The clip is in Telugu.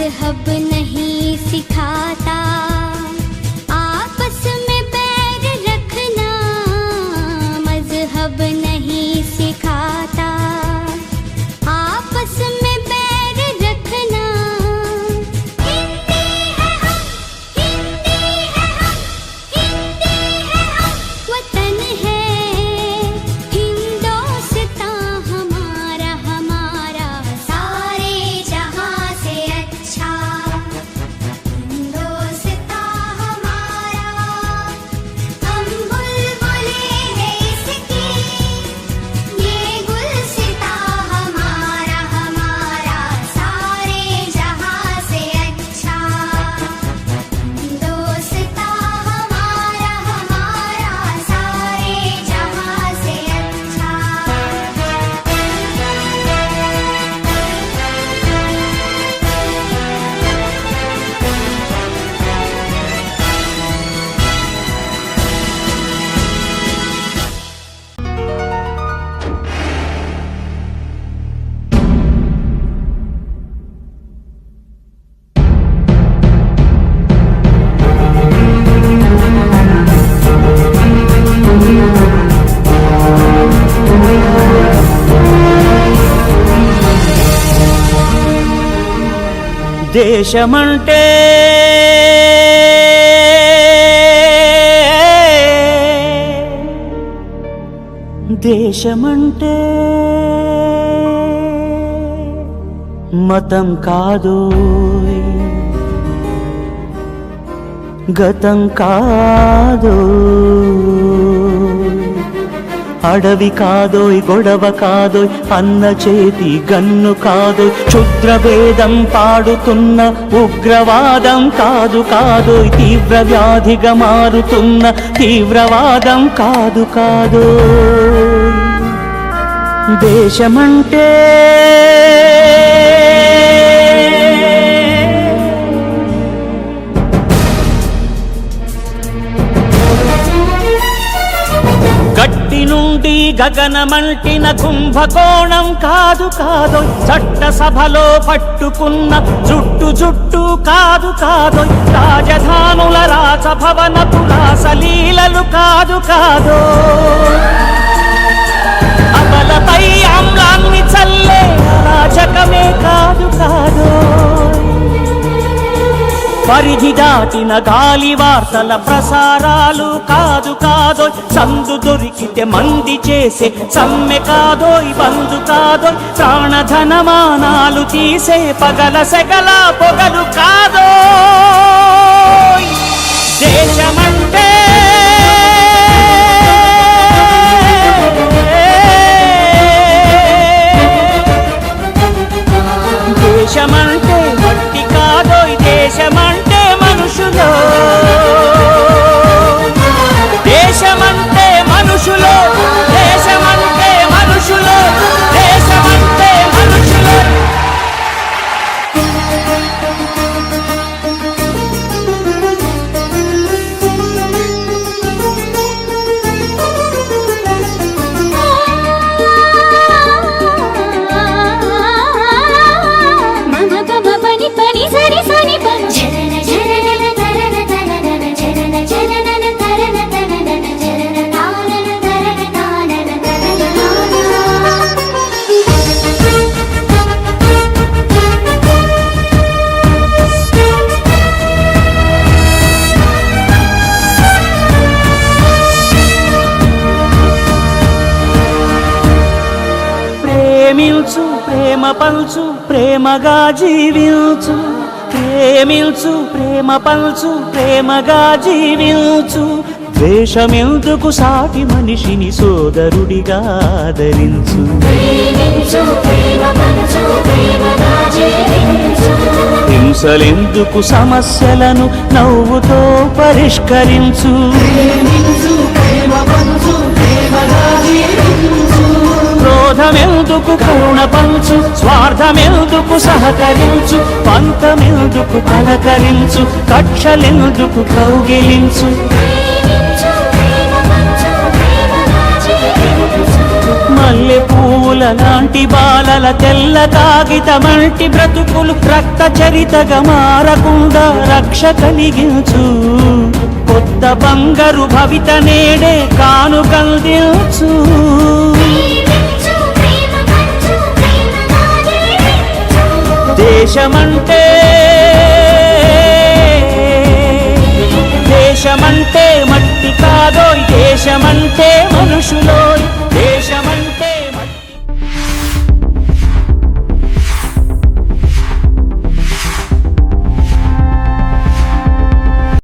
मजहब नहीं सिखाता आपस में बैर रखना, मजहब नहीं सिखाता आपस में बैर रखना। हिंदी है हम, हिंदी है हम, हिंदी है हम, वतन है हिंदोस्तां हमारा, हमारा सारे जहां से अच्छा हिंदोस्तां हमारा। हम बुलबुलें हैं इसकी, ये गुलसितां हमारा, हमारा सारे जहां से अच्छा हिंदोस्तां हमारा, हमारा सारे जहां से अच्छा। దేశమంటే దేశమంటే మతం కాదోయ్, గతం కాదోయ్, అడవి కాదోయ్, గొడవ కాదోయ్, అన్న చేతి గన్ను కాదోయ్, క్షుద్ర భేదం పాడుతున్న ఉగ్రవాదం కాదు కాదోయ్, తీవ్ర వ్యాధిగా మారుతున్న తీవ్రవాదం కాదు కాదోయ్. దేశమంటే గట్టి నుండి గగనమంటిన కుంభకోణం కాదు కాదోయ్, చట్టసభలో పట్టుకున్న జుట్టు జుట్టు కాదు కాదోయ్, రాజధానుల రాజభవనపు రాసలీలలు కాదు కాదోయ్, అబలపై ఆమ్లాన్ని చల్లే అరాచకమే కాదు కాదోయ్, పరిధి దాటిన గాలి వార్తల ప్రసారాలు కాదు కాదోయ్, సందు దొరికితే మంది చేసే సమ్మె కాదోయ్, బంధు కాదోయ్, ప్రాణధనమానాలు తీసే పగల సెగల పొగలు కాదోయ్. దేశమంటే దేశమంటే మట్టి కాదోయ్, దేశమంటే మనుషులు, దేశమంటే మనుషులు, దేశమంటే మనుషులు, దేశమంటే మనుషులు. ప్రేమించు, ప్రేమ పంచు, ప్రేమగా జీవించు, ప్రేమించు, ప్రేమ పంచు, ప్రేమగా జీవించు, ద్వేషమెందుకు సాటి మనిషిని సోదరుడిగా ఆదరించు, హింసలెందుకు సమస్యలను నవ్వుతో పరిష్కరించు, క్రోధమెందుకు కరుణ పంచు, స్వార్థమెందుకు సహకరించు, పంతమెందుకు పలకరించు, కక్షలెందుకు కౌగిలించు. మల్లె పువ్వుల లాంటి బాలల తెల్ల కాగితమంటి బ్రతుకులు రక్త చరితగా మారకుండా రక్ష కలిగించు. కొత్త బంగారు భవిత నేడే కానుకందించు. ప్రేమించు ప్రేమ పంచు ప్రేమగానే జీవించు. దేశమంటే